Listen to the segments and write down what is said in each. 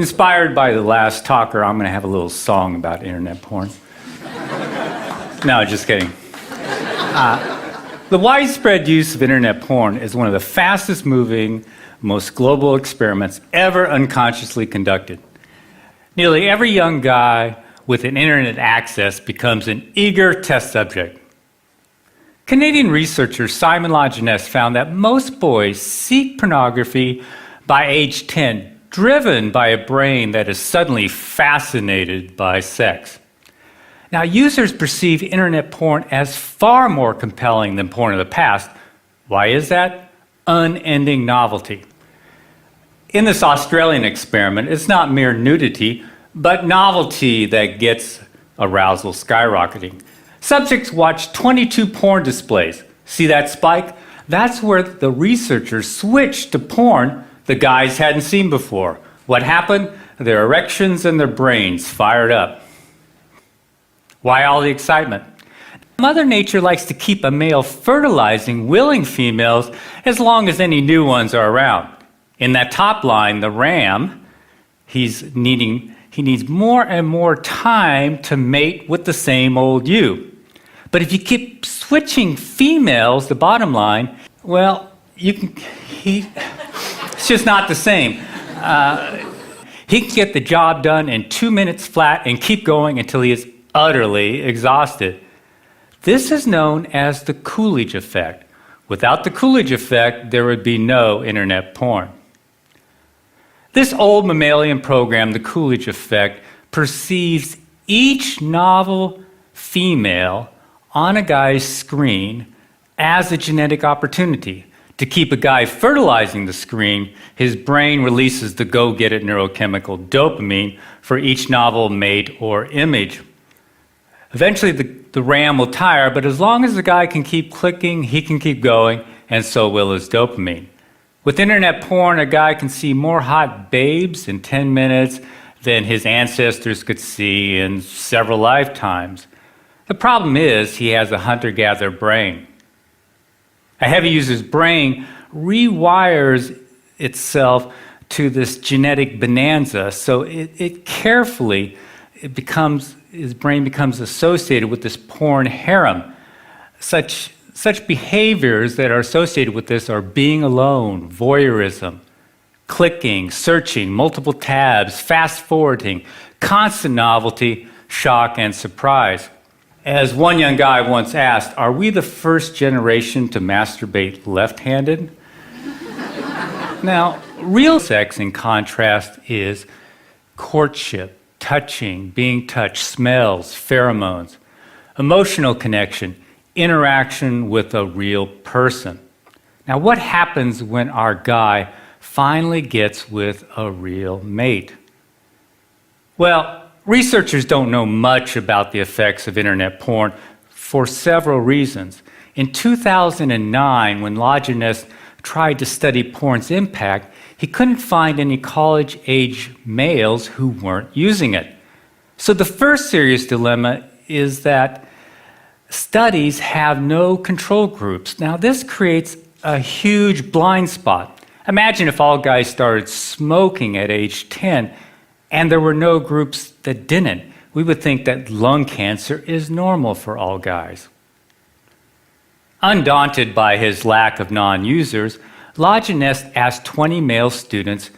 Inspired by the last talker, I'm going to have a little song about internet porn. No, just kidding. The widespread use of internet porn is one of the fastest moving, most global experiments ever unconsciously conducted. Nearly every young guy with an internet access becomes an eager test subject. Canadian researcher Simon Lajeunesse found that most boys seek pornography by age 10, driven by a brain that is suddenly fascinated by sex. Now, users perceive internet porn as far more compelling than porn of the past. Why is that? Unending novelty. In this Australian experiment, it's not mere nudity, but novelty that gets arousal skyrocketing. Subjects watch 22 porn displays. See that spike? That's where the researchers switched to porn the guys hadn't seen before. What happened? Their erections and their brains fired up. Why all the excitement? Mother Nature likes to keep a male fertilizing willing females as long as any new ones are around. In that top line, the ram, he needs more and more time to mate with the same old ewe. But if you keep switching females, the bottom line, well, it's just not the same. He can get the job done in 2 minutes flat and keep going until he is utterly exhausted. This is known as the Coolidge effect. Without the Coolidge effect, there would be no internet porn. This old mammalian program, the Coolidge effect, perceives each novel female on a guy's screen as a genetic opportunity. To keep a guy fertilizing the screen, his brain releases the go-get-it neurochemical dopamine for each novel mate or image. Eventually, the ram will tire, but as long as the guy can keep clicking, he can keep going, and so will his dopamine. With internet porn, a guy can see more hot babes in 10 minutes than his ancestors could see in several lifetimes. The problem is he has a hunter-gatherer brain. A heavy user's brain rewires itself to this genetic bonanza, so his brain becomes associated with this porn harem. Such behaviors that are associated with this are being alone, voyeurism, clicking, searching, multiple tabs, fast-forwarding, constant novelty, shock, and surprise. As one young guy once asked, are we the first generation to masturbate left-handed? Now, real sex, in contrast, is courtship, touching, being touched, smells, pheromones, emotional connection, interaction with a real person. Now, what happens when our guy finally gets with a real mate? Well, researchers don't know much about the effects of internet porn for several reasons. In 2009, when Lajeunesse tried to study porn's impact, he couldn't find any college-age males who weren't using it. So the first serious dilemma is that studies have no control groups. Now, this creates a huge blind spot. Imagine if all guys started smoking at age 10 and there were no groups that didn't. We would think that lung cancer is normal for all guys. Undaunted by his lack of non-users, Lajeunesse asked 20 male students,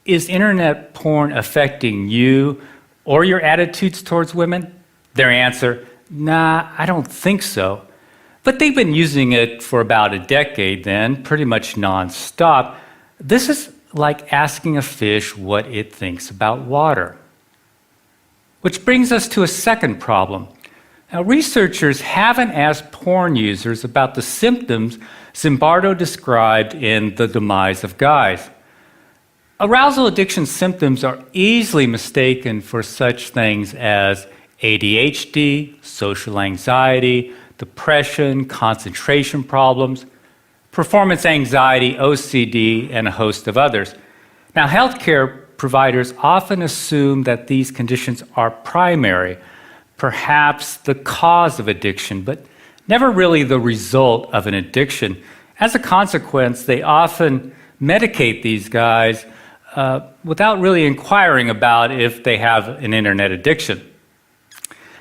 is internet porn affecting you or your attitudes towards women? Their answer, nah, I don't think so. But they've been using it for about a decade then, pretty much non-stop. This is like asking a fish what it thinks about water. Which brings us to a second problem. Now, researchers haven't asked porn users about the symptoms Zimbardo described in The Demise of Guys. Arousal addiction symptoms are easily mistaken for such things as ADHD, social anxiety, depression, concentration problems, performance anxiety, OCD, and a host of others. Now, healthcare providers often assume that these conditions are primary, perhaps the cause of addiction, but never really the result of an addiction. As a consequence, they often medicate these guys without really inquiring about if they have an internet addiction.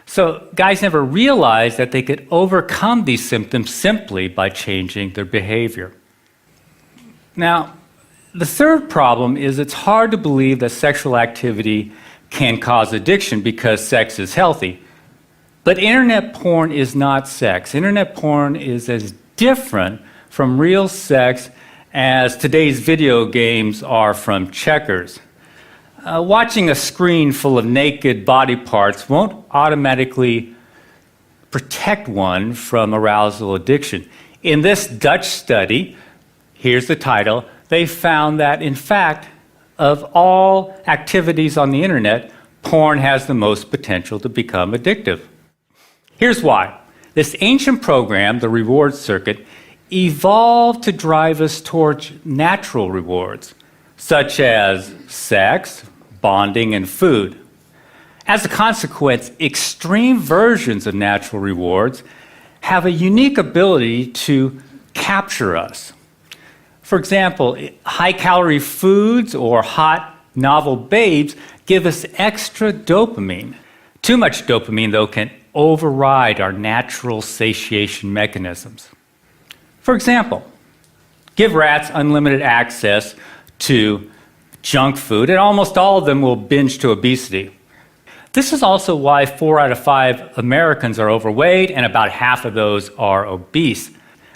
So guys never realized that they could overcome these symptoms simply by changing their behavior. Now, the third problem is it's hard to believe that sexual activity can cause addiction because sex is healthy. But internet porn is not sex. Internet porn is as different from real sex as today's video games are from checkers. Watching a screen full of naked body parts won't automatically protect one from arousal addiction. In this Dutch study, here's the title, they found that, in fact, of all activities on the internet, porn has the most potential to become addictive. Here's why. This ancient program, the reward circuit, evolved to drive us towards natural rewards, such as sex, bonding, and food. As a consequence, extreme versions of natural rewards have a unique ability to capture us. For example, high-calorie foods or hot, novel babes give us extra dopamine. Too much dopamine, though, can override our natural satiation mechanisms. For example, give rats unlimited access to junk food, and almost all of them will binge to obesity. This is also why 4 out of 5 Americans are overweight, and about half of those are obese.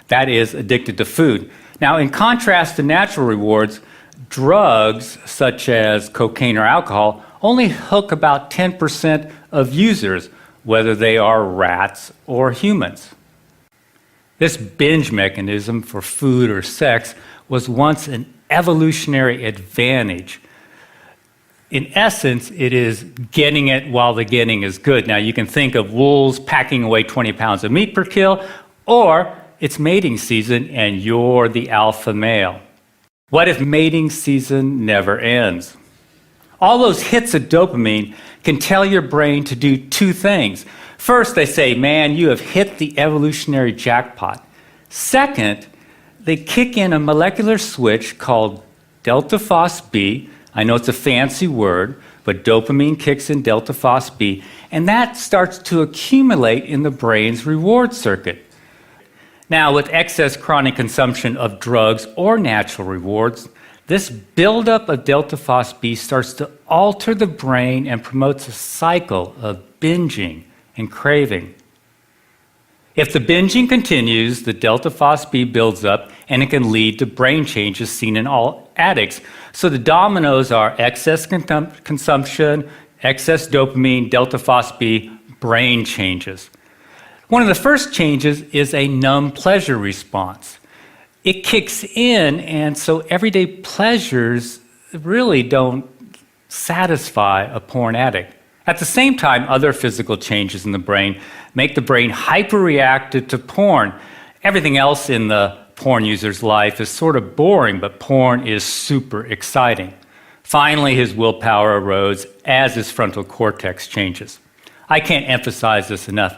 That is, addicted to food. Now, in contrast to natural rewards, drugs such as cocaine or alcohol only hook about 10% of users, whether they are rats or humans. This binge mechanism for food or sex was once an evolutionary advantage. In essence, it is getting it while the getting is good. Now, you can think of wolves packing away 20 pounds of meat per kill, or it's mating season and you're the alpha male. What if mating season never ends? All those hits of dopamine can tell your brain to do 2 things. First, they say, man, you have hit the evolutionary jackpot. Second, they kick in a molecular switch called delta phos-B. I know it's a fancy word, but dopamine kicks in delta phos-B, and that starts to accumulate in the brain's reward circuit. Now, with excess chronic consumption of drugs or natural rewards, this buildup of delta phos-B starts to alter the brain and promotes a cycle of binging and craving. If the binging continues, the delta phos-B builds up and it can lead to brain changes seen in all addicts. So the dominoes are excess consumption, excess dopamine, delta phos-B, brain changes. One of the first changes is a numb pleasure response. It kicks in, and so everyday pleasures really don't satisfy a porn addict. At the same time, other physical changes in the brain make the brain hyperreactive to porn. Everything else in the porn user's life is sort of boring, but porn is super exciting. Finally, his willpower erodes as his frontal cortex changes. I can't emphasize this enough.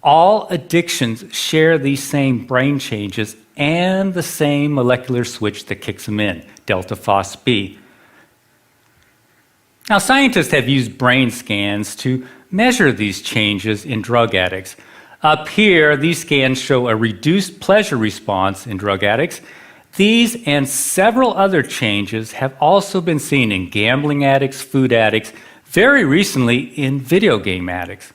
All addictions share these same brain changes and the same molecular switch that kicks them in, delta phos-B. Now, scientists have used brain scans to measure these changes in drug addicts. Up here, these scans show a reduced pleasure response in drug addicts. These and several other changes have also been seen in gambling addicts, food addicts, very recently in video game addicts,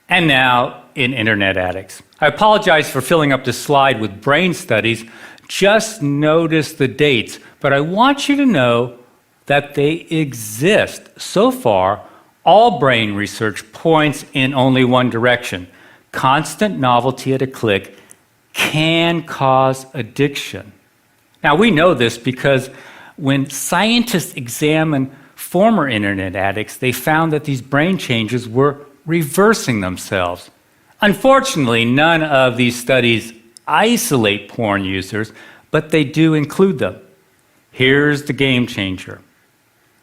and now in internet addicts. I apologize for filling up this slide with brain studies. Just notice the dates, but I want you to know that they exist. So far, all brain research points in only one direction. Constant novelty at a click can cause addiction. Now, we know this because when scientists examined former internet addicts, they found that these brain changes were reversing themselves. Unfortunately, none of these studies isolate porn users, but they do include them. Here's the game changer.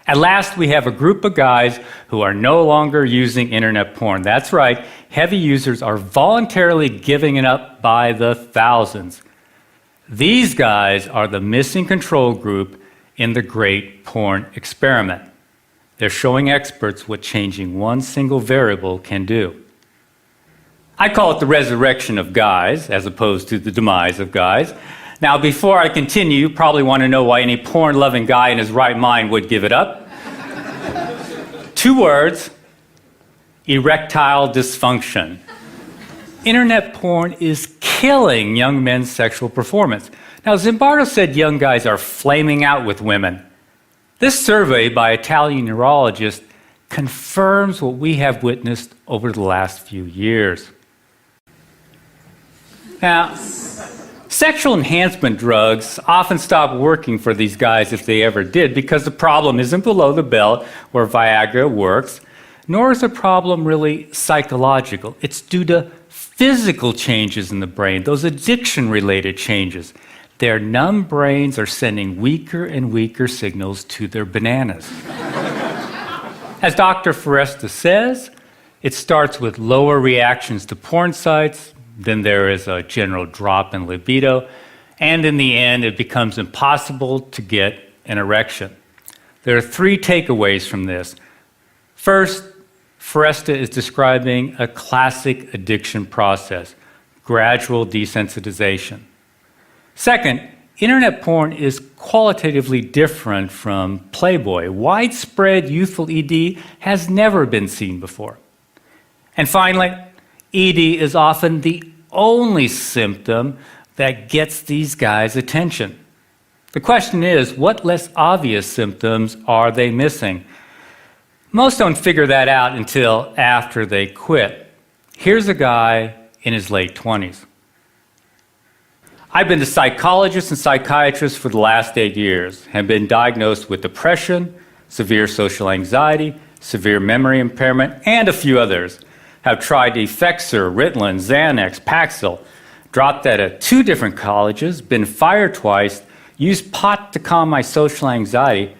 At last, we have a group of guys who are no longer using internet porn. That's right, heavy users are voluntarily giving it up by the thousands. These guys are the missing control group in the great porn experiment. They're showing experts what changing one single variable can do. I call it the resurrection of guys, as opposed to the demise of guys. Now, before I continue, you probably want to know why any porn-loving guy in his right mind would give it up. 2 words: erectile dysfunction. Internet porn is killing young men's sexual performance. Now, Zimbardo said young guys are flaming out with women. This survey by Italian neurologists confirms what we have witnessed over the last few years. Now, sexual enhancement drugs often stop working for these guys if they ever did, because the problem isn't below the belt where Viagra works, nor is the problem really psychological. It's due to physical changes in the brain, those addiction-related changes. Their numb brains are sending weaker and weaker signals to their bananas. As Dr. Foresta says, it starts with lower reactions to porn sites, then there is a general drop in libido, and in the end, it becomes impossible to get an erection. There are 3 takeaways from this. First, Foresta is describing a classic addiction process, gradual desensitization. Second, internet porn is qualitatively different from Playboy. Widespread youthful ED has never been seen before. And finally, ED is often the only symptom that gets these guys' attention. The question is, what less obvious symptoms are they missing? Most don't figure that out until after they quit. Here's a guy in his late 20s. I've been to psychologists and psychiatrists for the last 8 years, have been diagnosed with depression, severe social anxiety, severe memory impairment, and a few others. Have tried Effexor, Ritalin, Xanax, Paxil, dropped out of 2 different colleges, been fired twice, used pot to calm my social anxiety.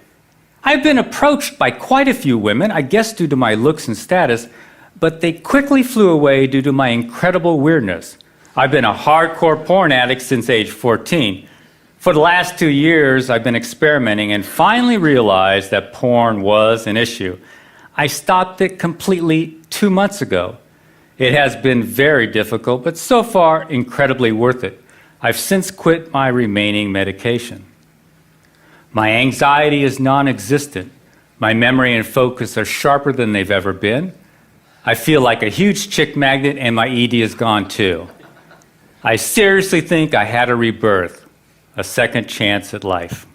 I've been approached by quite a few women, I guess due to my looks and status, but they quickly flew away due to my incredible weirdness. I've been a hardcore porn addict since age 14. For the last 2 years, I've been experimenting and finally realized that porn was an issue. I stopped it completely 2 months ago. It has been very difficult, but so far incredibly worth it. I've since quit my remaining medication. My anxiety is non-existent. My memory and focus are sharper than they've ever been. I feel like a huge chick magnet, and my ED is gone too. I seriously think I had a rebirth, a second chance at life.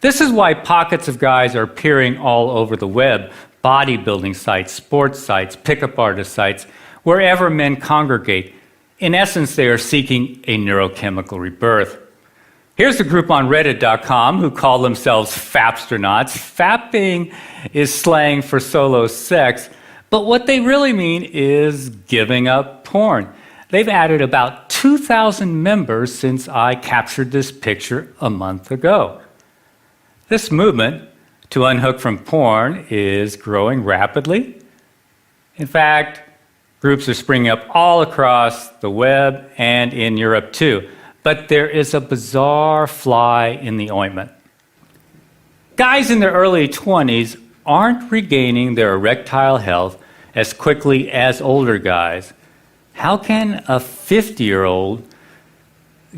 This is why pockets of guys are appearing all over the web, bodybuilding sites, sports sites, pickup artist sites, wherever men congregate. In essence, they are seeking a neurochemical rebirth. Here's a group on Reddit.com who call themselves Fapsternauts. Fapping is slang for solo sex, but what they really mean is giving up porn. They've added about 2,000 members since I captured this picture a month ago. This movement to unhook from porn is growing rapidly. In fact, groups are springing up all across the web and in Europe too. But there is a bizarre fly in the ointment. Guys in their early 20s aren't regaining their erectile health as quickly as older guys. How can a 50-year-old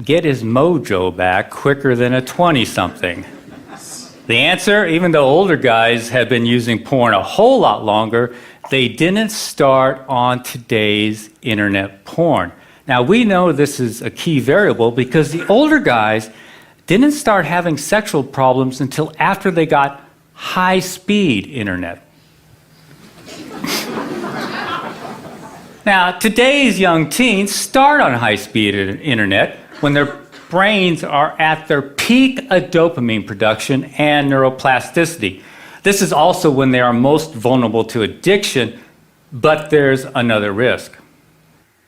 get his mojo back quicker than a 20-something? The answer, even though older guys have been using porn a whole lot longer, they didn't start on today's internet porn. Now, we know this is a key variable because the older guys didn't start having sexual problems until after they got high-speed internet. Now, today's young teens start on high-speed internet when their brains are at their peak of dopamine production and neuroplasticity. This is also when they are most vulnerable to addiction, but there's another risk.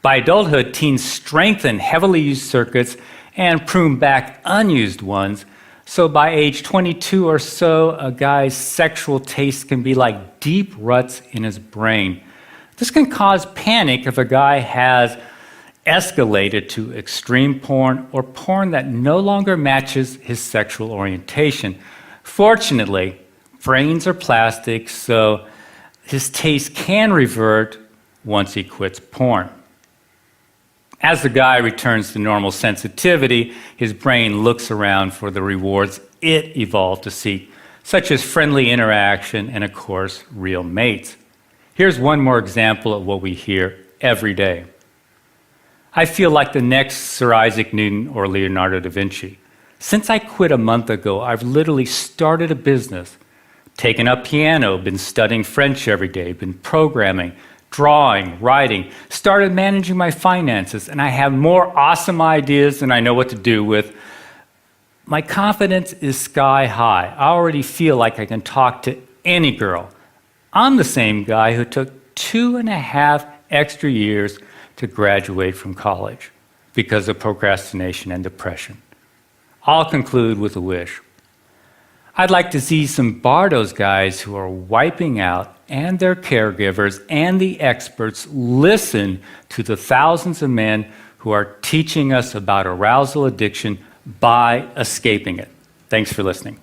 By adulthood, teens strengthen heavily used circuits and prune back unused ones, so by age 22 or so, a guy's sexual taste can be like deep ruts in his brain. This can cause panic if a guy has escalated to extreme porn or porn that no longer matches his sexual orientation. Fortunately, brains are plastic, so his taste can revert once he quits porn. As the guy returns to normal sensitivity, his brain looks around for the rewards it evolved to seek, such as friendly interaction and, of course, real mates. Here's one more example of what we hear every day. I feel like the next Sir Isaac Newton or Leonardo da Vinci. Since I quit a month ago, I've literally started a business, taken up piano, been studying French every day, been programming, drawing, writing, started managing my finances, and I have more awesome ideas than I know what to do with. My confidence is sky high. I already feel like I can talk to any girl. I'm the same guy who took 2.5 extra years to graduate from college because of procrastination and depression. I'll conclude with a wish. I'd like to see some Bardos guys who are wiping out, and their caregivers and the experts listen to the thousands of men who are teaching us about arousal addiction by escaping it. Thanks for listening.